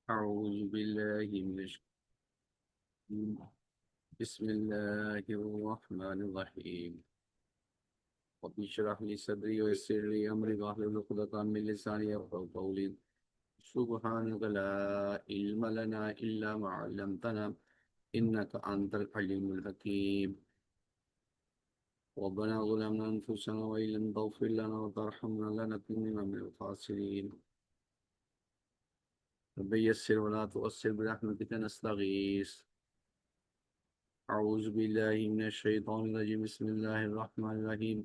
أعوذ بالله من الشيطان. بسم الله الرحمن الرحيم. رب اشرح لي صدري ويسر لي أمري واحلل عقدة من لساني يفقهوا قولي. سبحانك لا علم لنا إلا ما علمتنا إنك أنت العليم الحكيم. ربنا ظلمنا أنفسنا وإن لم تغفر لنا وترحمنا لنكونن من الخاسرين. رب يسر ولا تؤثر برحمتك نستغيث. أعوذ بالله من الشيطان الرجيم. بسم الله الرحمن الرحيم.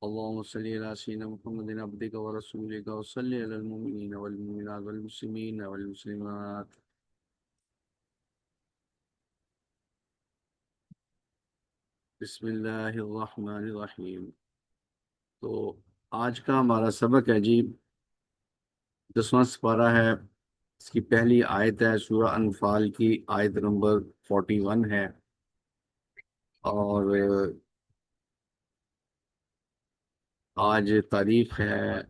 اللهم صل على سيدنا محمد عبدك ورسولك وصل على المؤمنين والمؤمنات والمسلمين والمسلمات. بسم اللہ الرحمن الرحیم. تو آج کا ہمارا سبق ہے جی 10واں سپارہ ہے. اس کی پہلی آیت ہے سورہ انفال کی آیت نمبر 41 ہے. اور آج تاریخ ہے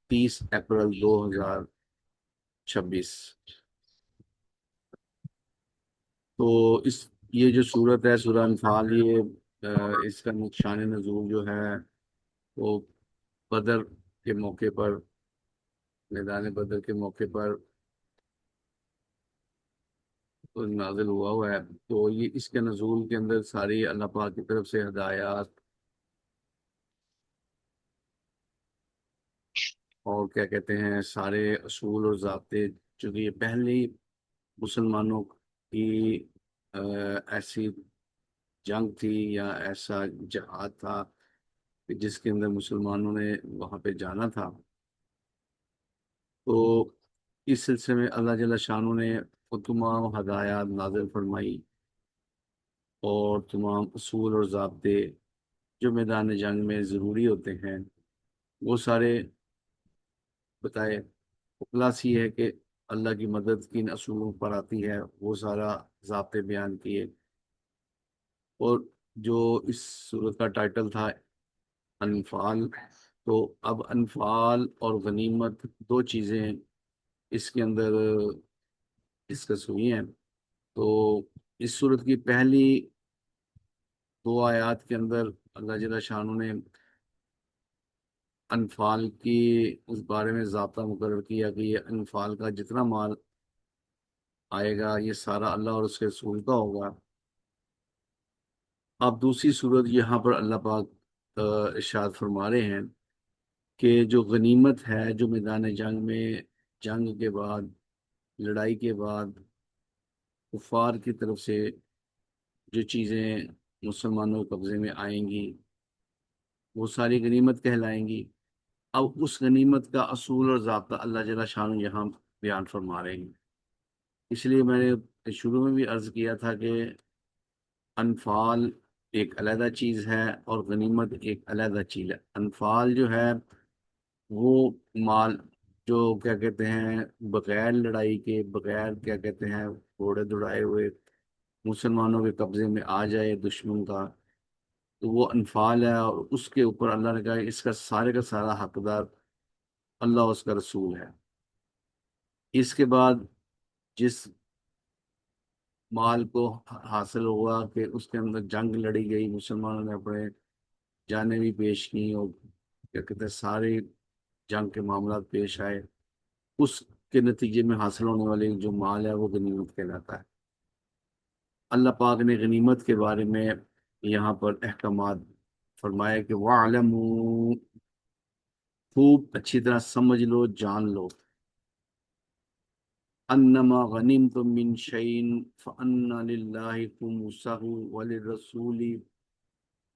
30 اپریل 2026. تو یہ جو صورت ہے سورہ انفال، یہ اس کا شان نزول جو ہے وہ بدر کے موقع پر، میدان بدر کے موقع پر نازل ہوا ہے. تو یہ اس کے نزول کے اندر ساری اللہ پاک کی طرف سے ہدایات اور کیا کہتے ہیں سارے اصول اور ضابطے، چونکہ یہ پہلی مسلمانوں کی ایسی جنگ تھی یا ایسا جہاد تھا کہ جس کے اندر مسلمانوں نے وہاں پہ جانا تھا. تو اس سلسلے میں اللہ جل شانہ نے وہ تمام ہدایات نازل فرمائی اور تمام اصول اور ضابطے جو میدان جنگ میں ضروری ہوتے ہیں وہ سارے بتائے. خلاصہ یہ ہے کہ اللہ کی مدد کن اصولوں پر آتی ہے وہ سارا ضابطے بیان کیے. اور جو اس صورت کا ٹائٹل تھا انفال، تو اب انفال اور غنیمت دو چیزیں اس کے اندر ڈسکس ہوئی ہیں. تو اس صورت کی پہلی دو آیات کے اندر اللہ جل شانہ نے انفال کی اس بارے میں ضابطہ مقرر کیا کہ یہ انفال کا جتنا مال آئے گا یہ سارا اللہ اور اس کے رسول کا ہوگا. اب دوسری صورت یہاں پر اللہ پاک ارشاد فرما رہے ہیں کہ جو غنیمت ہے، جو میدان جنگ میں جنگ کے بعد، لڑائی کے بعد کفار کی طرف سے جو چیزیں مسلمانوں کے قبضے میں آئیں گی وہ ساری غنیمت کہلائیں گی. اب اس غنیمت کا اصول اور ضابطہ اللہ جل شانہ یہاں بیان فرما رہے ہیں. اس لیے میں نے شروع میں بھی عرض کیا تھا کہ انفال ایک علیحدہ چیز ہے اور غنیمت ایک علیحدہ چیز ہے. انفال جو ہے وہ مال جو کیا کہتے ہیں بغیر لڑائی کے، بغیر کیا کہتے ہیں گھوڑے دوڑائے ہوئے مسلمانوں کے قبضے میں آ جائے دشمن کا، تو وہ انفال ہے. اور اس کے اوپر اللہ نے کہا اس کا سارا حقدار اللہ اور اس کا رسول ہے. اس کے بعد جس مال کو حاصل ہوا کہ اس کے اندر جنگ لڑی گئی، مسلمانوں نے اپنے جانیں بھی پیش کی اور کیا کہتے ہیں سارے جنگ کے معاملات پیش آئے، اس کے نتیجے میں حاصل ہونے والے جو مال ہے وہ غنیمت کہلاتا ہے. اللہ پاک نے غنیمت کے بارے میں یہاں پر احکامات فرمایا کہ وَاعْلَمُوا، خوب اچھی طرح سمجھ لو، جان لو، انما غنیمتم من شیء فان للہ خمسہ وللرسول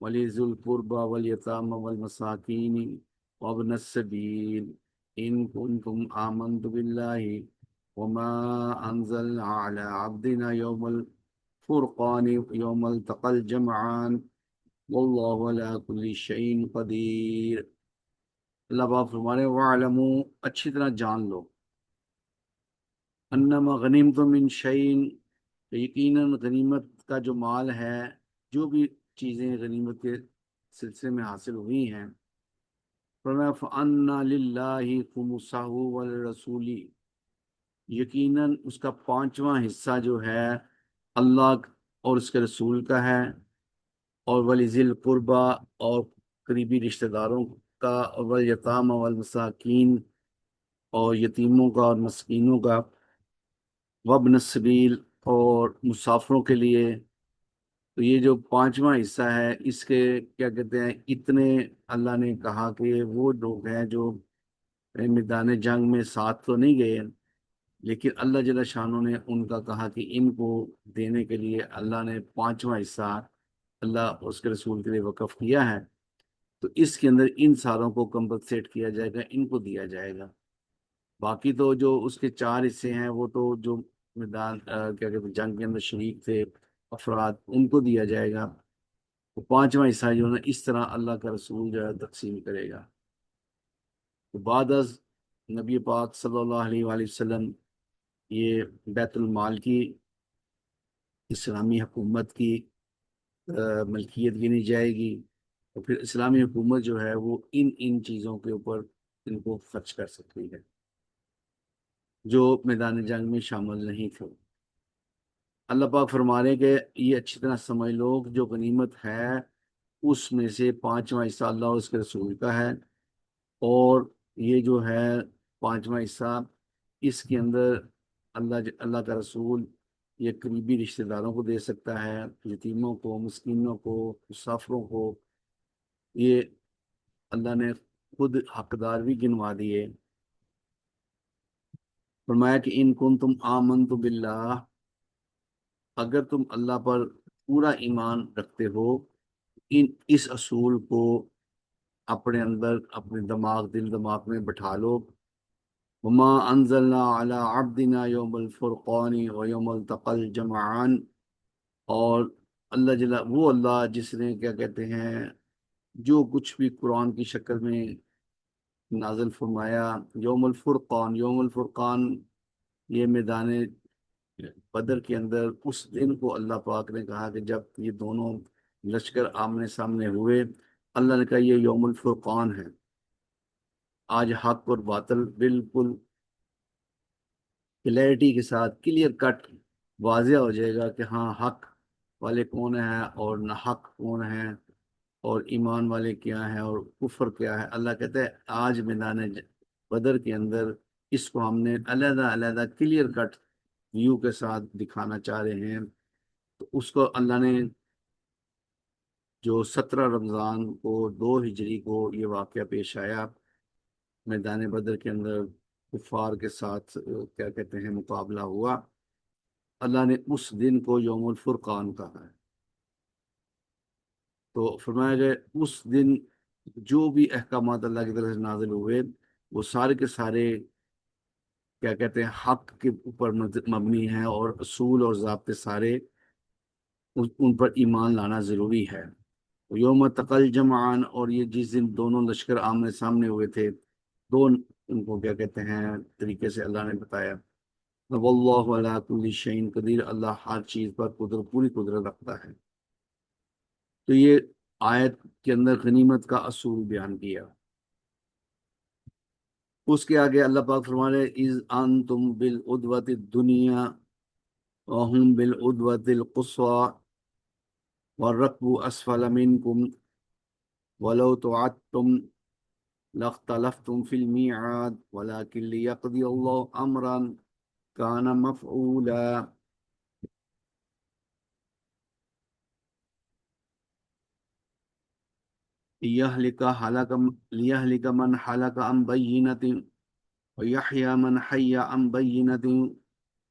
ولذی القربى والیتامى والمساکین وابن السبیل ان کنتم آمنتم باللہ وما انزلنا على عبدنا یوم الفرقان یوم التقى الجمعان واللہ علی کل شیء قدیر. اللہ پاک فرما رہے ہیں وَاعْلَمُوا، اچھی طرح جان لو، انما غنیمتم من شیء، یقیناً غنیمت کا جو مال ہے، جو بھی چیزیں غنیمت کے سلسلے میں حاصل ہوئی ہیں، فرمایا فَأَنَّ لِلَّهِ خُمُسَهُ وَلِلرَّسُولِ، یقیناً اس کا پانچواں حصہ جو ہے اللہ اور اس کے رسول کا ہے، اور ولی ذی قربا اور قریبی رشتہ داروں کا، اور والیتامى والمساکین اور یتیموں کا اور مسکینوں کا، وابن السبیل اور مسافروں کے لیے۔ تو یہ جو پانچواں حصہ ہے اس کے کیا کہتے ہیں، اتنے اللہ نے کہا کہ وہ لوگ ہیں جو میدان جنگ میں ساتھ تو نہیں گئے، لیکن اللہ جل شانہ نے ان کا کہا کہ ان کو دینے کے لیے اللہ نے پانچواں حصہ اللہ اور اس کے رسول کے لیے وقف کیا ہے۔ تو اس کے اندر ان ساروں کو کمپنسیٹ کیا جائے گا، ان کو دیا جائے گا۔ باقی تو جو اس کے چار حصے ہیں وہ تو جو میدان کیا کہتے ہیں جنگ کے اندر شریک تھے افراد، ان کو دیا جائے گا۔ تو پانچواں حصہ جو ہے اس طرح اللہ کا رسول جو ہے تقسیم کرے گا۔ تو بعد از نبی پاک صلی اللہ علیہ وآلہ وسلم یہ بیت المال کی اسلامی حکومت کی ملکیت گنی جائے گی، تو پھر اسلامی حکومت جو ہے وہ ان چیزوں کے اوپر ان کو خرچ کر سکتی ہے جو میدان جنگ میں شامل نہیں تھے۔ اللہ پاک فرما رہے ہیں کہ یہ اچھی طرح سمجھ لو کہ جو غنیمت ہے اس میں سے پانچواں حصہ اللہ اور اس کے رسول کا ہے، اور یہ جو ہے پانچواں حصہ اس کے اندر اللہ کا رسول یہ قریبی رشتہ داروں کو دے سکتا ہے، یتیموں کو، مسکینوں کو، مسافروں کو۔ یہ اللہ نے خود حقدار بھی گنوا دیے۔ فرمایا کہ ان کنتم آمنتم باللہ، اگر تم اللہ پر پورا ایمان رکھتے ہو، اس اصول کو اپنے اندر اپنے دل دماغ میں بٹھا لو۔ وما انزلنا على عبدنا يوم الفرقان ويوم التقى الجمعان، اور وہ اللہ جس نے کیا کہتے ہیں جو کچھ بھی قرآن کی شکل میں نازل فرمایا، یوم الفرقان، یوم الفرقان یہ میدان بدر کے اندر اس دن کو اللہ پاک نے کہا کہ جب یہ دونوں لشکر آمنے سامنے ہوئے، اللہ نے کہا یہ یوم الفرقان ہے، آج حق اور باطل بالکل کلیئرٹی کے ساتھ کلیئر کٹ واضح ہو جائے گا کہ ہاں حق والے کون ہیں اور نہ حق کون ہیں، اور ایمان والے کیا ہیں اور کفر کیا ہے۔ اللہ کہتا ہے آج میدان بدر کے اندر اس کو ہم نے علیحدہ علیحدہ کلیئر کٹ ویو کے ساتھ دکھانا چاہ رہے ہیں۔ تو اس کو اللہ نے جو 17 رمضان کو 2 ہجری کو یہ واقعہ پیش آیا، میدان بدر کے اندر کفار کے ساتھ کیا کہتے ہیں مقابلہ ہوا، اللہ نے اس دن کو یوم الفرقان کہا ہے۔ تو فرمایا گیا اس دن جو بھی احکامات اللہ کی طرف سے نازل ہوئے وہ سارے کے سارے کیا کہتے ہیں حق کے اوپر مبنی ہیں، اور اصول اور ضابطے سارے ان پر ایمان لانا ضروری ہے۔ یوم تقل جمعان، اور یہ جس دن دونوں لشکر آمنے سامنے ہوئے تھے، دو ان کو کیا کہتے ہیں طریقے سے اللہ نے بتایا۔ واللہ علی کل شیء قدیر، اللہ ہر چیز پر پوری قدرت رکھتا ہے۔ تو یہ آیت کے اندر غنیمت کا اصول بیان کیا۔ اس کے آگے اللہ پاک فرما رہے اذ انتم بالعدوۃ الدنیا وهم بالعدوۃ القصوى والركب اسفل منكم ولو تعدتم لاختلفتم في الميعاد ولكن ليقضي الله امرا كان مفعولا ليهلك من هلك عن بينة ويحيى من حي عن بينة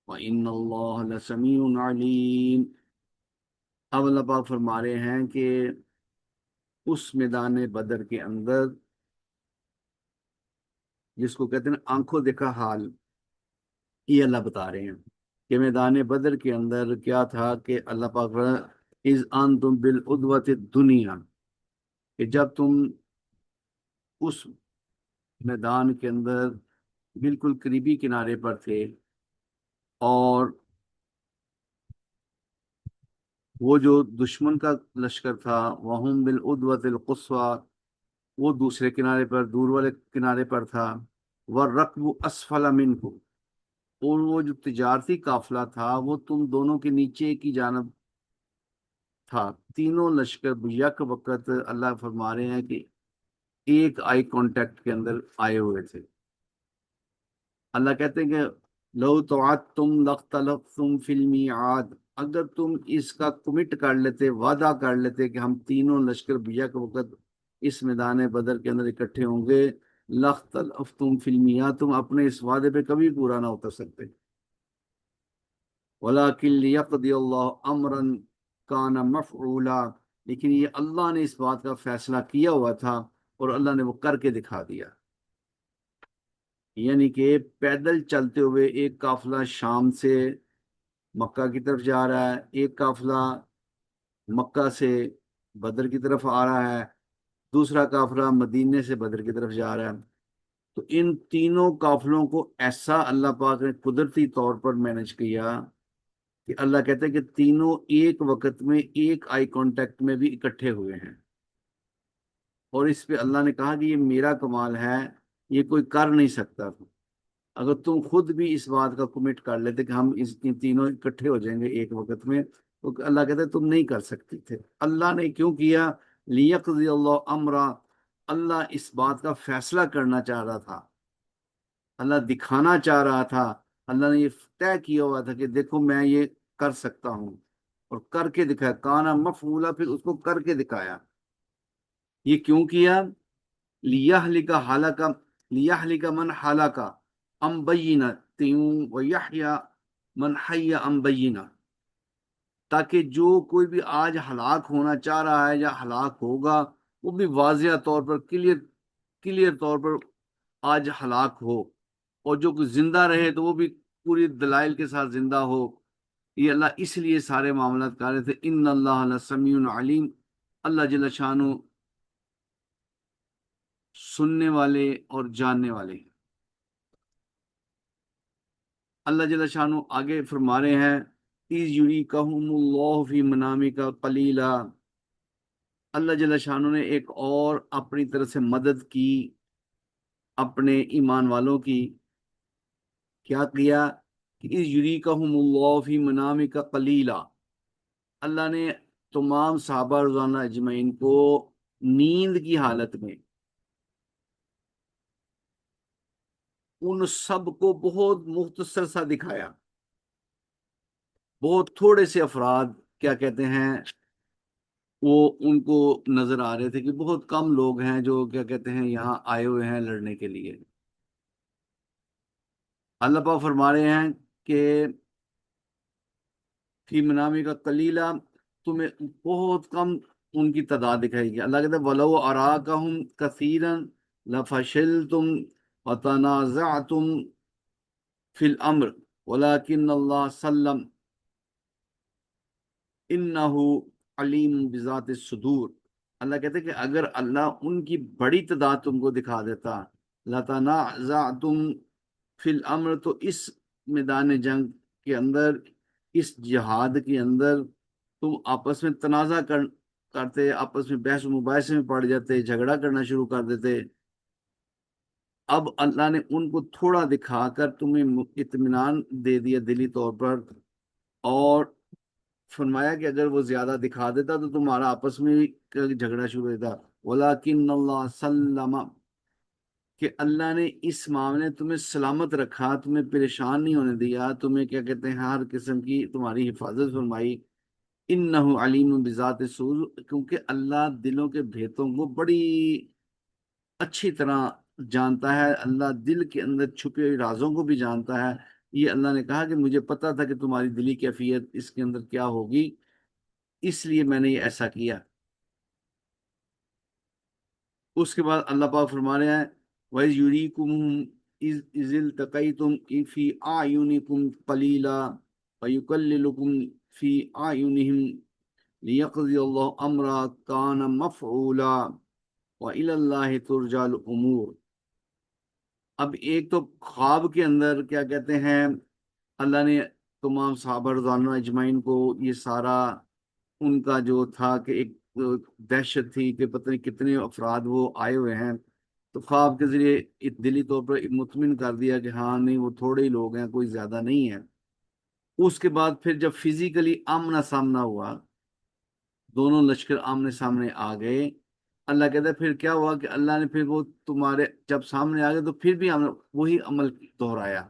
وإن الله لسميع عليم۔ اب اللہ پاک فرما رہے ہیں کہ اس میدان بدر کے اندر جس کو کہتے ہیں آنکھوں دیکھا حال، یہ اللہ بتا رہے ہیں کہ میدان بدر کے اندر کیا تھا کہ اللہ پاک فرما اذ انتم بالعدوۃ الدنیا، کہ جب تم اس میدان کے اندر بالکل قریبی کنارے پر تھے، اور وہ جو دشمن کا لشکر تھا وہم بالعدوۃ القصویٰ، وہ دوسرے کنارے پر، دور والے کنارے پر تھا، والرکب اسفل منکم، اور وہ جو تجارتی قافلہ تھا وہ تم دونوں کے نیچے کی جانب تھا، تینوں لشکر یک وقت اللہ فرما رہے ہیں کہ ایک آئی کانٹیکٹ کے اندر آئے ہوئے تھے۔ اللہ کہتے ہیں کہ لو توعدتم لاختلفتم فی المیعاد، اگر تم اس کا کمٹ کر لیتے، وعدہ کر لیتے کہ ہم تینوں لشکر یک وقت اس میدان بدر کے اندر اکٹھے ہوں گے، لاختلفتم فی المیعاد، تم اپنے اس وعدے پہ کبھی پورا نہ اتر سکتے۔ ولیکن لیقضی اللہ امرا کان مفعولا، لیکن یہ اللہ نے اس بات کا فیصلہ کیا ہوا تھا اور اللہ نے وہ کر کے دکھا دیا۔ یعنی کہ پیدل چلتے ہوئے ایک قافلہ شام سے مکہ کی طرف جا رہا ہے، ایک قافلہ مکہ سے بدر کی طرف آ رہا ہے، دوسرا قافلہ مدینے سے بدر کی طرف جا رہا ہے۔ تو ان تینوں قافلوں کو ایسا اللہ پاک نے قدرتی طور پر مینج کیا کہ اللہ کہتے ہیں کہ تینوں ایک وقت میں ایک آئی کانٹیکٹ میں بھی اکٹھے ہوئے ہیں، اور اس پہ اللہ نے کہا کہ یہ میرا کمال ہے، یہ کوئی کر نہیں سکتا۔ اگر تم خود بھی اس بات کا کمٹ کر لیتے کہ ہم ان تینوں اکٹھے ہو جائیں گے ایک وقت میں، تو اللہ کہتے ہیں تم نہیں کر سکتے تھے۔ اللہ نے کیوں کیا؟ لیقضی اللہ امرا، اللہ اس بات کا فیصلہ کرنا چاہ رہا تھا، اللہ دکھانا چاہ رہا تھا، اللہ نے یہ طے کیا ہوا تھا کہ دیکھو میں یہ کر سکتا ہوں، اور کر کے دکھایا، کانا مفعولا، پھر اس کو کر کے دکھایا۔ یہ کیوں کیا؟ لیہلک ہلاکا، لیہلک من ہلاکا ام بینۃ ویحیی من حی ام بینہ، تاکہ جو کوئی بھی آج ہلاک ہونا چاہ رہا ہے یا ہلاک ہوگا وہ بھی واضح طور پر، کلیئر طور پر آج ہلاک ہو، اور جو کوئی زندہ رہے تو وہ بھی پوری دلائل کے ساتھ زندہ ہو۔ یہ اللہ اس لیے سارے معاملات کر رہے تھے۔ ان اللہ لسمیع علیم، اللہ جل شانہ سننے والے اور جاننے والے ہیں۔ اللہ جل شانہ آگے فرما رہے ہیں اِذْ یُرِیکَہُمُ اللَّهُ فِی مَنَامِکَ قَلِیلًا، اللہ جل شانہ نے ایک اور اپنی طرف سے مدد کی اپنے ایمان والوں کی۔ کیا کیا؟ کہ اِذْ یُرِیکَہُمُ اللَّهُ فِی مَنَامِکَ قَلِیلًا، اللہ نے تمام صحابہ رضوان اللہ اجمعین کو نیند کی حالت میں ان سب کو بہت مختصر سا دکھایا۔ بہت تھوڑے سے افراد کیا کہتے ہیں وہ ان کو نظر آ رہے تھے کہ بہت کم لوگ ہیں جو کیا کہتے ہیں یہاں آئے ہوئے ہیں لڑنے کے لیے۔ اللہ پاک فرما رہے ہیں کہ فی منامی کا قلیلہ، تمہیں بہت کم ان کی تعداد دکھائے گی۔ اللہ کہتے ہیں وَلَوْ أَرَاكَهُمْ كَثِيرًا لَفَشِلْتُمْ وَتَنَازَعْتُمْ فِي الْأَمْرِ وَلَكِنَّ اللَّهَ سَلَّمَ إِنَّهُ عَلِيمٌ بِذَاتِ الصُّدُورِ، اللہ کہتے ہیں کہ اگر اللہ ان کی بڑی تعداد تم کو دکھا دیتا، لَتَنَازَعْتُمْ فِي الْأَمْرِ، تو اس میدان جنگ کے اندر، اس جہاد کے اندر تم آپس میں تنازع کرتے، آپس میں بحث و مباحثے میں پڑ جاتے، جھگڑا کرنا شروع کر دیتے۔ اب اللہ نے ان کو تھوڑا دکھا کر تمہیں اطمینان دے دیا دلی طور پر، اور فرمایا کہ اگر وہ زیادہ دکھا دیتا تو تمہارا آپس میں جھگڑا شروع ہوتا۔ وَلَكِنَّ اللَّهَ سَلَّمَ، کہ اللہ نے اس معاملے تمہیں سلامت رکھا، تمہیں پریشان نہیں ہونے دیا، تمہیں کیا کہتے ہیں ہر قسم کی تمہاری حفاظت فرمائی۔ انہ علیم بذات الصدور، کیونکہ اللہ دلوں کے بھیتوں کو بڑی اچھی طرح جانتا ہے، اللہ دل کے اندر چھپے ہوئے رازوں کو بھی جانتا ہے۔ یہ اللہ نے کہا کہ مجھے پتا تھا کہ تمہاری دلی کیفیت اس کے اندر کیا ہوگی، اس لیے میں نے یہ ایسا کیا۔ اس کے بعد اللہ پاک فرما رہے ہیں وَإِذْ يُرِيكُمُهُمْ إِذِ الْتَقَيْتُمْ فِي أَعْيُنِكُمْ قَلِيلًا وَيُقَلِّلُكُمْ فِي أَعْيُنِهِمْ لِيَقْضِيَ اللَّهُ أَمْرًا كَانَ مَفْعُولًا وَإِلَى اللَّهِ تُرْجَعُ الْأُمُورُ۔ اب ایک تو خواب کے اندر کیا کہتے ہیں اللہ نے تمام صحابہ رضوان اللہ اجمعین کو یہ سارا ان کا جو تھا کہ ایک دہشت تھی کہ پتہ نہیں کتنے افراد وہ آئے ہوئے ہیں، تو خواب کے ذریعے دلی طور پر مطمئن کر دیا کہ ہاں نہیں وہ تھوڑے ہی لوگ ہیں، کوئی زیادہ نہیں ہے۔ اس کے بعد پھر جب فزیکلی آمنا سامنا ہوا، دونوں لشکر آمنے سامنے آ گئے، اللہ کہتا ہے پھر کیا ہوا کہ اللہ نے پھر وہ تمہارے جب سامنے آ گئے تو پھر بھی ہم نے وہی عمل دہرایا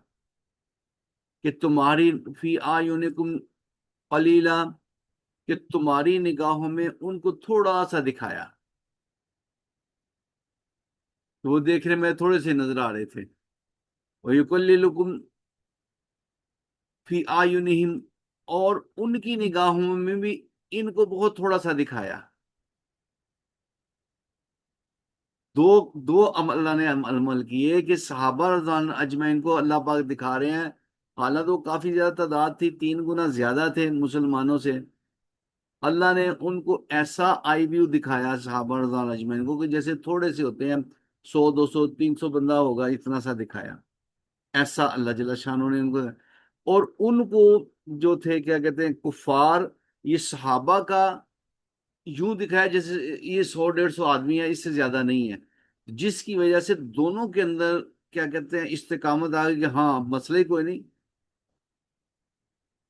کہ تمہاری فی اعینکم قلیلا، کہ تمہاری نگاہوں میں ان کو تھوڑا سا دکھایا، تو وہ دیکھنے میں تھوڑے سے نظر آ رہے تھے۔ وَيُقَلِّلُكُمْ فی اعینہم، اور ان کی نگاہوں میں بھی ان کو بہت تھوڑا سا دکھایا۔ دو دو اللہ نے عمل کیے کہ صحابہ رضوان اجمعین کو اللہ پاک دکھا رہے ہیں، حالانکہ وہ کافی زیادہ تعداد تھی، 3 گنا زیادہ تھے مسلمانوں سے۔ اللہ نے ان کو ایسا آئی ویو دکھایا صحابہ رضوان اجمعین کو کہ جیسے تھوڑے سے ہوتے ہیں، 100 200 300 بندہ ہوگا، اتنا سا دکھایا۔ ایسا اللہ جل شانہ نے ان کو، اور ان کو جو تھے کیا کہتے ہیں کفار، یہ صحابہ کا یوں دکھایا جیسے یہ 100 150 آدمی ہے، اس سے زیادہ نہیں ہے، جس کی وجہ سے دونوں کے اندر کیا کہتے ہیں استقامت آ گئی کہ ہاں مسئلہ ہی کوئی نہیں۔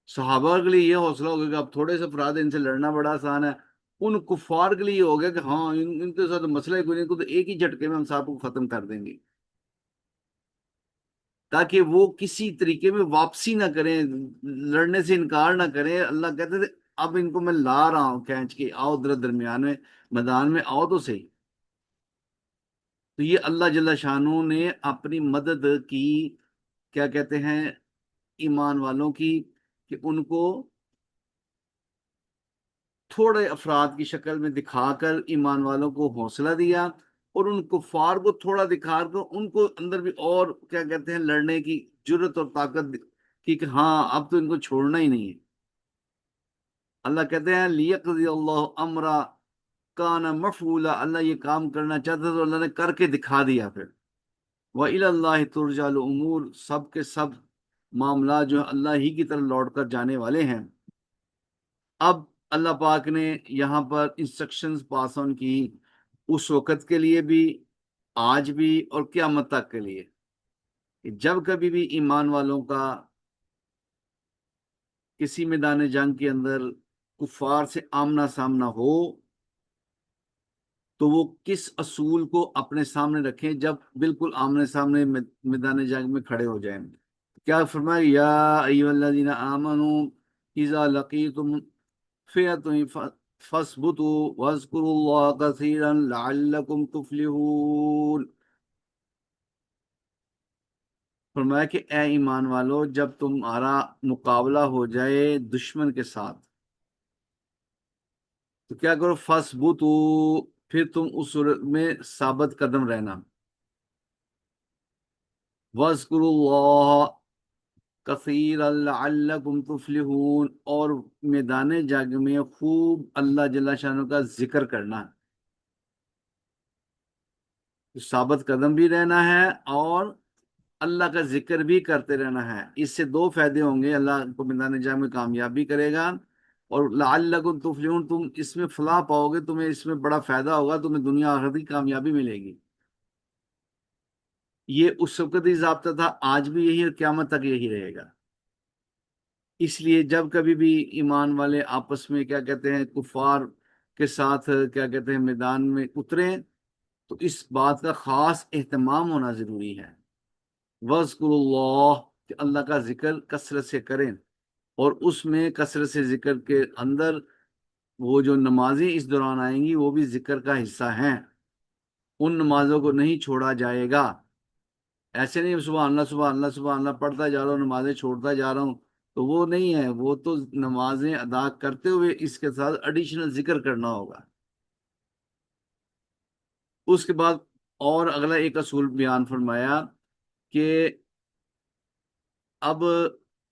صحابہ کے لیے یہ حوصلہ ہو گیا کہ اب تھوڑے سے افراد ہیں، ان سے لڑنا بڑا آسان ہے۔ ان کفار کے لیے یہ ہو گیا کہ ہاں ان کے ساتھ مسئلہ ہی کوئی نہیں، کو تو ایک ہی جھٹکے میں ہم صاحب کو ختم کر دیں گے، تاکہ وہ کسی طریقے میں واپسی نہ کریں، لڑنے سے انکار نہ کریں۔ اللہ کہتے تھے اب ان کو میں لا رہا ہوں کھینچ کے، آؤ ادھر درمیان میں میدان میں آؤ تو صحیح۔ تو یہ اللہ جل شانہ نے اپنی مدد کی، کیا کہتے ہیں ایمان والوں کی، کہ ان کو تھوڑے افراد کی شکل میں دکھا کر ایمان والوں کو حوصلہ دیا، اور ان کفار کو تھوڑا دکھا کر ان کو اندر بھی اور کیا کہتے ہیں لڑنے کی جرت اور طاقت کی کہ ہاں اب تو ان کو چھوڑنا ہی نہیں ہے۔ اللہ کہتے ہیں لیقضی اللہ امرا کان مفعولا، اللہ یہ کام کرنا چاہتا تو اللہ نے کر کے دکھا دیا پھر۔ وَإِلَى اللَّهِ تُرْجَعُ الْأُمُورُ، سب کے سب معاملات جو ہیں اللہ ہی کی طرف لوٹ کر جانے والے ہیں۔ اب اللہ پاک نے یہاں پر انسٹرکشنز پاس آن کی، اس وقت کے لیے بھی، آج بھی، اور قیامت تک کے لیے، کہ جب کبھی بھی ایمان والوں کا کسی میدان جنگ کے اندر کفار سے آمنا سامنا ہو تو وہ کس اصول کو اپنے سامنے رکھیں جب بالکل آمنے سامنے میدان جنگ میں کھڑے ہو جائیں۔ کیا فرمایا یا ایھا الذین آمنوا اذا لقیتم فئۃ فاثبتوا واذکروا اللہ کثیرا لعلکم تفلحون۔ فرمایا کہ اے ایمان والو، جب تمہارا مقابلہ ہو جائے دشمن کے ساتھ تو کیا کرو، فاثبتوا، پھر تم اس صورت میں ثابت قدم رہنا، واذکروا اللہ کثیرا لعلکم تفلحون، اور میدان جنگ میں خوب اللہ جل شانہ کا ذکر کرنا، ثابت قدم بھی رہنا ہے اور اللہ کا ذکر بھی کرتے رہنا ہے۔ اس سے 2 فائدے ہوں گے، اللہ کو میدان جنگ میں کامیابی کرے گا، اور لعلکم تفلحون، تم اس میں فلاح پاؤ گے، تمہیں اس میں بڑا فائدہ ہوگا، تمہیں دنیا آخرت کی کامیابی ملے گی۔ یہ اس وقت ہی ضابطہ تھا، آج بھی یہی اور قیامت تک یہی رہے گا۔ اس لیے جب کبھی بھی ایمان والے آپس میں کیا کہتے ہیں کفار کے ساتھ کیا کہتے ہیں میدان میں اتریں تو اس بات کا خاص اہتمام ہونا ضروری ہے۔ وَاذْكُرُوا اللَّهَ، کہ اللہ کا ذکر کثرت سے کریں، اور اس میں کثرت سے ذکر کے اندر وہ جو نمازیں اس دوران آئیں گی وہ بھی ذکر کا حصہ ہیں، ان نمازوں کو نہیں چھوڑا جائے گا۔ ایسے نہیں سبحان اللہ سبحان اللہ سبحان اللہ پڑھتا جا رہا ہوں نمازیں چھوڑتا جا رہا ہوں، تو وہ نہیں ہے، وہ تو نمازیں ادا کرتے ہوئے اس کے ساتھ ایڈیشنل ذکر کرنا ہوگا۔ اس کے بعد اور اگلا ایک اصول بیان فرمایا کہ اب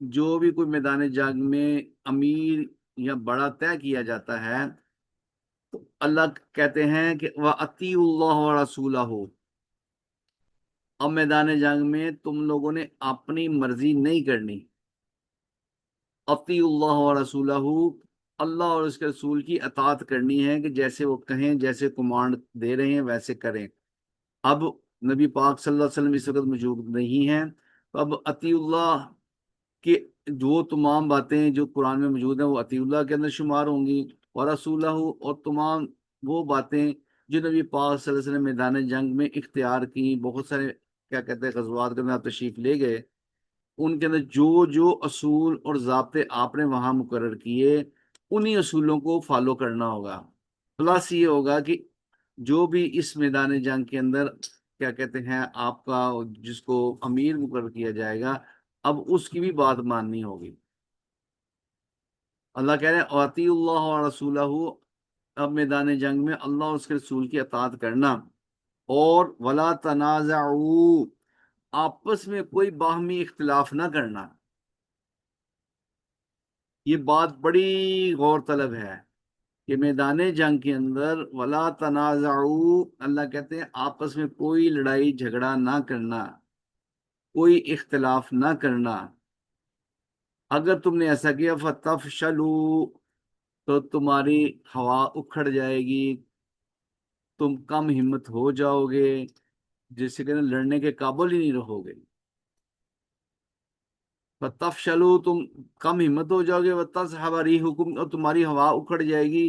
جو بھی کوئی میدان جنگ میں امیر یا بڑا طے کیا جاتا ہے تو اللہ کہتے ہیں کہ وَأَطِیعُوا اللَّهَ وَرَسُولَهُ، اب میدان جنگ میں تم لوگوں نے اپنی مرضی نہیں کرنی، اطیعوا اللہ ورسولہ، اللہ اور اس کے رسول کی اطاعت کرنی ہے کہ جیسے وہ کہیں، جیسے کمانڈ دے رہے ہیں ویسے کریں۔ اب نبی پاک صلی اللہ علیہ وسلم اس وقت موجود نہیں ہیں، تو اب اطیع اللہ کہ جو تمام باتیں جو قرآن میں موجود ہیں وہ اطیع اللہ کے اندر شمار ہوں گی، اور رسولہ، اور تمام وہ باتیں جو نبی پاک صلی اللہ علیہ وسلم میدان جنگ میں اختیار کی، بہت سارے کیا کہتے ہیں غزوات کے اندر آپ تشریف لے گئے، ان کے اندر جو جو اصول اور ضابطے آپ نے وہاں مقرر کیے، انہی اصولوں کو فالو کرنا ہوگا۔ پلس یہ ہوگا کہ جو بھی اس میدان جنگ کے اندر کیا کہتے ہیں آپ کا جس کو امیر مقرر کیا جائے گا، اب اس کی بھی بات ماننی ہوگی۔ اللہ کہہ رہے ہیں اطیعوا اللہ و رسولہ، اب میدان جنگ میں اللہ اور اس کے رسول کی اطاعت کرنا، اور ولا تنازعوا، آپس میں کوئی باہمی اختلاف نہ کرنا۔ یہ بات بڑی غور طلب ہے کہ میدان جنگ کے اندر ولا تنازعوا، اللہ کہتے ہیں آپس میں کوئی لڑائی جھگڑا نہ کرنا، کوئی اختلاف نہ کرنا۔ اگر تم نے ایسا کیا فتفشلوا، تو تمہاری ہوا اکھڑ جائے گی، تم کم ہمت ہو جاؤ گے، جس سے کہ لڑنے کے قابل ہی نہیں رہو گے۔ فتفشلوا، تم کم ہمت ہو جاؤ گے، وتذهب ريحكم، اور تمہاری ہوا اکھڑ جائے گی،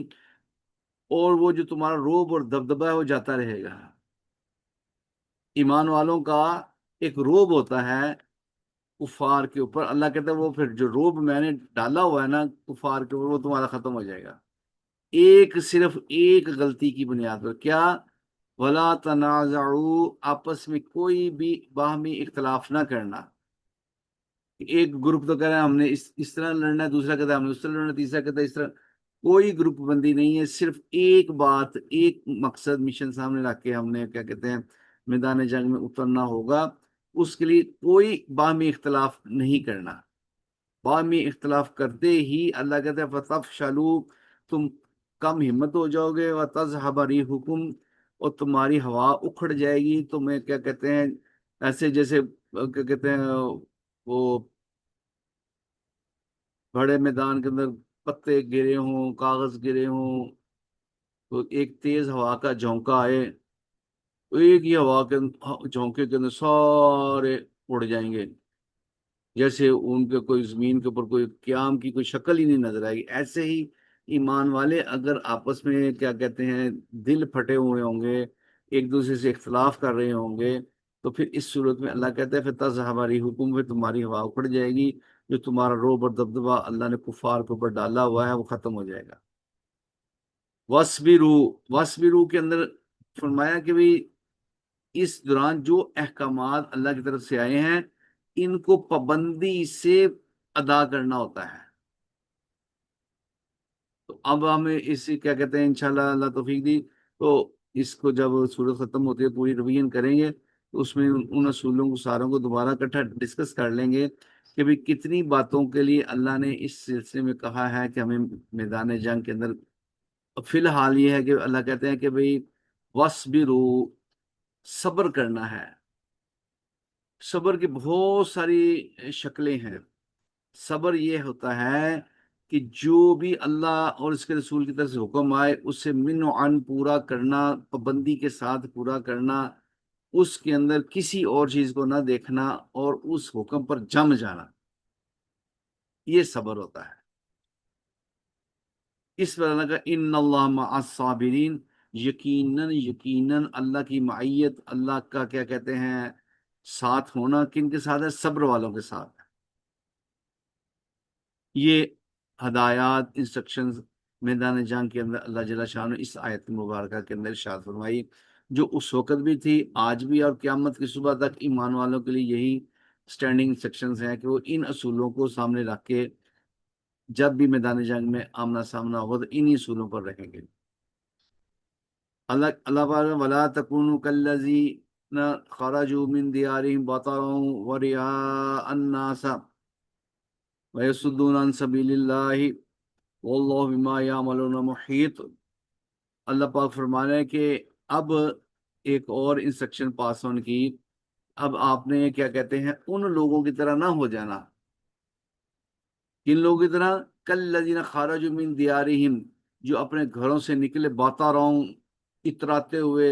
اور وہ جو تمہارا روب اور دبدبہ ہے وہ جاتا رہے گا۔ ایمان والوں کا ایک روب ہوتا ہے کفار کے اوپر، اللہ کہتا ہے وہ پھر جو روب میں نے ڈالا ہوا ہے نا کفار کے اوپر، وہ تمہارا ختم ہو جائے گا، صرف ایک غلطی کی بنیاد پر۔ کیا؟ ولا تنازعوا، آپس میں کوئی بھی باہمی اختلاف نہ کرنا۔ ایک گروپ تو کہہ رہا ہے ہم نے اس طرح لڑنا ہے، دوسرا کہتا ہے ہم نے اس طرح لڑنا ہے، تیسرا کہتا ہے اس طرح۔ کوئی گروپ بندی نہیں ہے، صرف ایک بات، ایک مقصد، مشن سامنے رکھ کے ہم نے کیا کہتے ہیں میدان جنگ میں اترنا ہوگا۔ اس کے لیے کوئی باہمی اختلاف نہیں کرنا۔ باہمی اختلاف کرتے ہی اللہ کہتے ہیں فتفشلوا، تم کم ہمت ہو جاؤ گے، وتذهب ريحكم، اور تمہاری ہوا اکھڑ جائے گی، تمہیں کیا کہتے ہیں ایسے جیسے کیا کہتے ہیں وہ بڑے میدان کے اندر پتے گرے ہوں، کاغذ گرے ہوں، تو ایک تیز ہوا کا جھونکا آئے، ایک ہی ہوا کے جھونکے کے اندر سارے اڑ جائیں گے، جیسے ان کے کوئی زمین کے اوپر کوئی قیام کی کوئی شکل ہی نہیں نظر آئے گی۔ ایسے ہی ایمان والے اگر آپس میں کیا کہتے ہیں دل پھٹے ہوئے ہوں گے، ایک دوسرے سے اختلاف کر رہے ہوں گے، تو پھر اس صورت میں اللہ کہتا ہے پھر تذهب ريحكم، پھر تمہاری ہوا اکھڑ جائے گی، جو تمہارا روب اور دبدبہ اللہ نے کفار کے اوپر ڈالا ہوا ہے وہ ختم ہو جائے گا۔ وَاصْبِرُوا کے اندر فرمایا کہ بھی اس دوران جو احکامات اللہ کی طرف سے آئے ہیں ان کو پابندی سے ادا کرنا ہوتا ہے۔ تو اب ہمیں اس کیا کہتے ہیں انشاءاللہ اللہ توفیق دی تو اس کو جب سورت ختم ہوتی ہے پوری ریویژن کریں گے، تو اس میں ان اصولوں کو ساروں کو دوبارہ اکٹھا ڈسکس کر لیں گے کہ بھی کتنی باتوں کے لیے اللہ نے اس سلسلے میں کہا ہے کہ ہمیں میدان جنگ کے اندر۔ فی الحال یہ ہے کہ اللہ کہتے ہیں کہ بھئی وَاصْبِرُوا، صبر کرنا ہے۔ صبر کی بہت ساری شکلیں ہیں۔ صبر یہ ہوتا ہے کہ جو بھی اللہ اور اس کے رسول کی طرف سے حکم آئے اسے من و عن پورا کرنا، پابندی کے ساتھ پورا کرنا، اس کے اندر کسی اور چیز کو نہ دیکھنا اور اس حکم پر جم جانا، یہ صبر ہوتا ہے۔ اس پر اللہ کا ان اللہ مع الصابرین، یقیناً اللہ کی معیت، اللہ کا کیا کہتے ہیں ساتھ ہونا کن کے ساتھ ہے؟ صبر والوں کے ساتھ ہے۔ یہ ہدایات، انسٹرکشنز میدان جنگ کے اندر اللہ جل شاہ نے اس آیت مبارکہ کے اندر ارشاد فرمائی، جو اس وقت بھی تھی، آج بھی، اور قیامت کی صبح تک ایمان والوں کے لیے یہی سٹینڈنگ انسٹرکشنز ہیں کہ وہ ان اصولوں کو سامنے رکھ کے جب بھی میدان جنگ میں آمنا سامنا ہوگا تو انہی اصولوں پر رہیں گے۔ اللہ پاک ولا تکونوا کالذین خرجوا من دیارہم بطرا ورئاء الناس ویصدون عن سبیل اللہ واللہ بما یعملون محیط۔ اللہ پاک فرما رہے ہیں کہ اب ایک اور انسٹرکشن پاس آن کی، اب آپ نے کیا کہتے ہیں ان لوگوں کی طرح نہ ہو جانا۔ کن لوگوں کی طرح؟ کالذین خرجوا من دیارہم، جو اپنے گھروں سے نکلے بطرا، اتراتے ہوئے،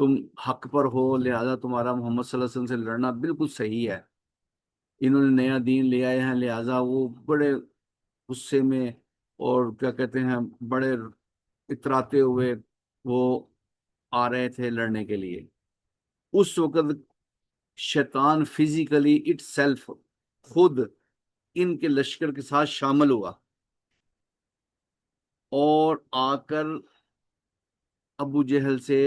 تم حق پر ہو، لہذا تمہارا محمد صلی اللہ علیہ وسلم سے لڑنا بالکل صحیح ہے، انہوں نے نیا دین لے آئے ہیں، لہذا وہ بڑے غصے میں اور کیا کہتے ہیں بڑے اتراتے ہوئے وہ آ رہے تھے لڑنے کے لیے۔ اس وقت شیطان فزیکلی اٹ سیلف خود ان کے لشکر کے ساتھ شامل ہوا اور آ کر ابو جہل سے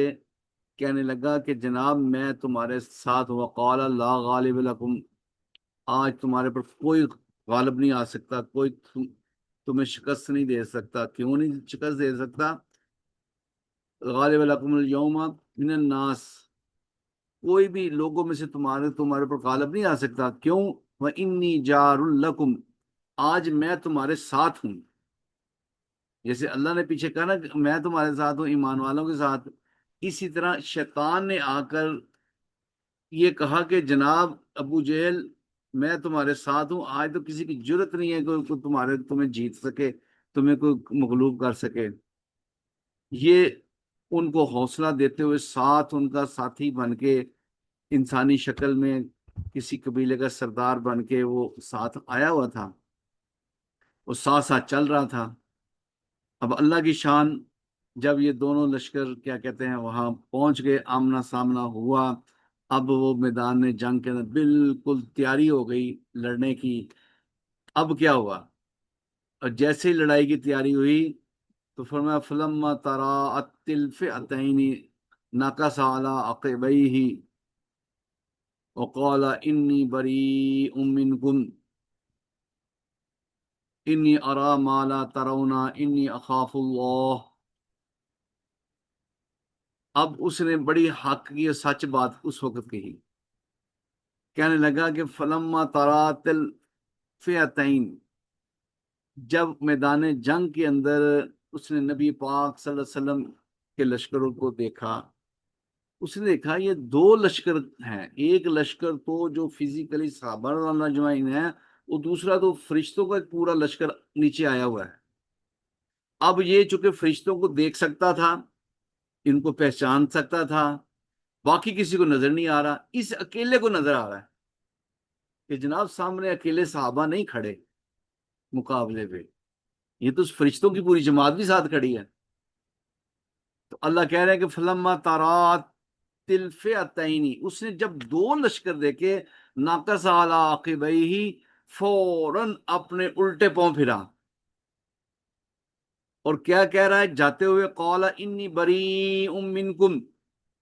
کہنے لگا کہ جناب میں تمہارے ساتھ ہوا، قال لا غالب لکم، آج تمہارے پر کوئی غالب نہیں آ سکتا، کوئی تمہیں شکست نہیں دے سکتا۔ کیوں نہیں شکست دے سکتا؟ غالب لکم اليوم من الناس، کوئی بھی لوگوں میں سے تمہارے پر غالب نہیں آ سکتا۔ کیوں؟ وَإِنِّي جَارٌ لَكُمْ، آج میں تمہارے ساتھ ہوں۔ جیسے اللہ نے پیچھے کہا نا کہ میں تمہارے ساتھ ہوں ایمان والوں کے ساتھ، اسی طرح شیطان نے آ کر یہ کہا کہ جناب ابو جہل میں تمہارے ساتھ ہوں، آج تو کسی کی جرت نہیں ہے کوئی تمہیں جیت سکے، تمہیں کوئی مغلوب کر سکے۔ یہ ان کو حوصلہ دیتے ہوئے ساتھ ان کا ساتھی بن کے انسانی شکل میں کسی قبیلے کا سردار بن کے وہ ساتھ آیا ہوا تھا، وہ ساتھ ساتھ چل رہا تھا۔ اب اللہ کی شان، جب یہ دونوں لشکر کیا کہتے ہیں وہاں پہنچ گئے، آمنا سامنا ہوا، اب وہ میدان جنگ کے اندر بالکل تیاری ہو گئی لڑنے کی۔ اب کیا ہوا؟ اور جیسے ہی لڑائی کی تیاری ہوئی تو فرمایا فلما تراءت الفئتین نکص علی عقبیہ وقال انی بریء منکم انی ارا ما لا ترون انی اخاف اللہ۔ اب اس نے بڑی حق کی اور سچ بات اس وقت کہی، کہنے لگا کہ فلما تراءت الفئتین، جب میدان جنگ کے اندر اس نے نبی پاک صلی اللہ علیہ وسلم کے لشکروں کو دیکھا، اس نے دیکھا یہ دو لشکر ہیں، ایک لشکر تو جو فزیکلی صحابہ رضی اللہ اجمعین ہے، وہ دوسرا تو فرشتوں کا ایک پورا لشکر نیچے آیا ہوا ہے۔ اب یہ چونکہ فرشتوں کو دیکھ سکتا تھا، ان کو پہچان سکتا تھا، باقی کسی کو نظر نہیں آ رہا، اس اکیلے کو نظر آ رہا ہے کہ جناب سامنے اکیلے صحابہ نہیں کھڑے مقابلے پہ، یہ تو فرشتوں کی پوری جماعت بھی ساتھ کھڑی ہے۔ تو اللہ کہہ رہے ہیں کہ فلما ترات الفئتین، اس نے جب دو لشکر دیکھے، ناقص علی عقبیہ، فوراً اپنے الٹے پاؤں پھرا اور کیا کہہ رہا ہے جاتے ہوئے، قال انی بریء منکم،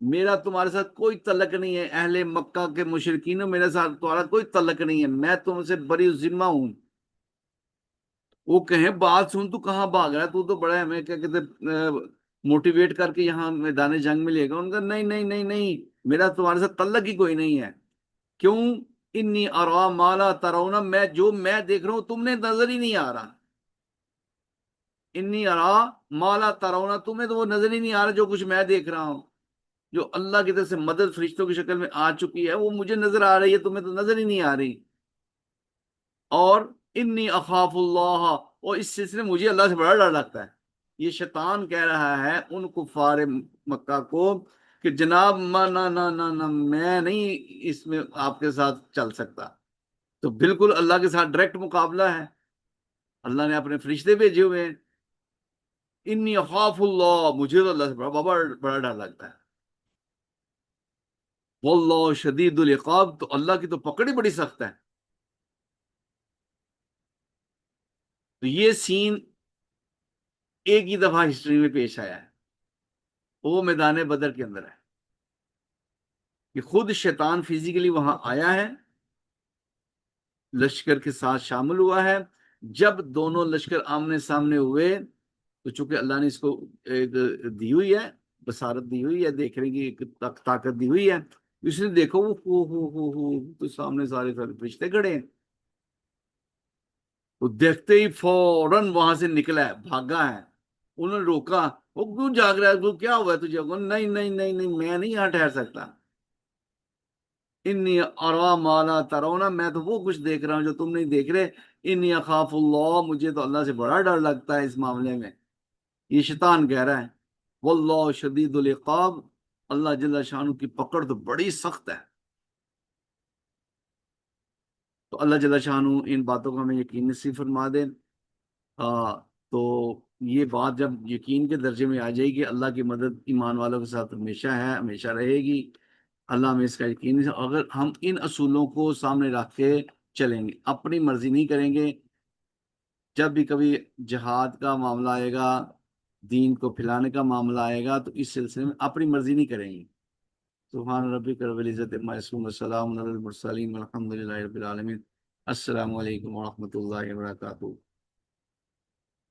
میرا تمہارے ساتھ کوئی تعلق نہیں ہے، اہل مکہ کے مشرکینوں میرے ساتھ تمہارا کوئی تعلق نہیں ہے، میں تم سے بری ذمہ ہوں۔ وہ کہیں بات سن، تو کہاں بھاگ رہا ہے، تو بڑا ہمیں کیا کہتے موٹیویٹ کر کے یہاں میدان جنگ میں لے گا۔ ان کا نہیں نہیں نہیں نہیں، میرا تمہارے ساتھ تعلق ہی کوئی نہیں ہے۔ کیوں؟ انی ارا ما لا ترون، میں جو میں دیکھ رہا ہوں تم نے نظر ہی نہیں آ رہا۔ انی ارا ما لا ترون، تمہیں تو وہ نظر ہی نہیں آ رہا جو کچھ میں دیکھ رہا ہوں، جو اللہ کی طرف سے مدد فرشتوں کی شکل میں آ چکی ہے وہ مجھے نظر آ رہی ہے، تمہیں تو نظر ہی نہیں آ رہی۔ اور انی اخاف اللہ، اور اس سلسلے میں مجھے اللہ سے بڑا ڈر لگتا ہے۔ یہ شیطان کہہ رہا ہے ان کفار مکہ کو کہ جناب نہ نہ نہ نہ، میں نہیں اس میں آپ کے ساتھ چل سکتا۔ تو بالکل اللہ کے ساتھ ڈائریکٹ مقابلہ ہے، اللہ نے اپنے فرشتے بھیجے ہوئے ہیں۔ انی اخاف اللہ، مجھے تو اللہ سے بڑا ڈر لگتا ہے۔ واللہ شدید العقاب، تو اللہ کی تو پکڑ ہی بڑی سخت ہے۔ تو یہ سین ایک ہی دفعہ ہسٹری میں پیش آیا ہے، وہ میدان بدر کے اندر ہے کہ خود شیطان فزیکلی وہاں آیا ہے، لشکر کے ساتھ شامل ہوا ہے۔ جب دونوں لشکر آمنے سامنے ہوئے تو چونکہ اللہ نے اس کو ایک دی ہوئی ہے، بصارت دی ہوئی ہے، دیکھنے کی ایک طاقت دی ہوئی ہے، اس نے دیکھو ہو تو سامنے سارے فرشتے کھڑے ہیں، تو دیکھتے ہی فوراً وہاں سے نکلا ہے، بھاگا ہے۔ انہوں نے روکا، وہ کیوں جاگ رہا ہے، وہ کیا ہوا ہے تجھے؟ نہیں نہیں نہیں نہیں، میں نہیں یہاں ٹھہر سکتا۔ انی ارا ما لا ترون، میں تو وہ کچھ دیکھ رہا ہوں جو تم نہیں دیکھ رہے۔ انی اخاف اللہ، مجھے تو اللہ سے بڑا ڈر لگتا ہے اس معاملے میں، یہ شیطان کہہ رہا ہے۔ واللہ شدید العقاب، اللہ جل شانہ کی پکڑ تو بڑی سخت ہے۔ تو اللہ جل شانہ ان باتوں کا ہمیں یقین نصیب فرما دے۔ تو یہ بات جب یقین کے درجے میں آ جائے گی، اللہ کی مدد ایمان والوں کے ساتھ ہمیشہ ہے، ہمیشہ رہے گی۔ اللہ ہمیں اس کا یقین ہے، اگر ہم ان اصولوں کو سامنے رکھ کے چلیں گے، اپنی مرضی نہیں کریں گے۔ جب بھی کبھی جہاد کا معاملہ آئے گا، دین کو پھیلانے کا معاملہ آئے گا، تو اس سلسلے میں اپنی مرضی نہیں کریں گے۔ سبحان ربک رب العزت عما یصفون وسلام علی المرسلین والحمد للہ رب العالمین۔ السلام علیکم ورحمۃ اللہ وبرکاتہ۔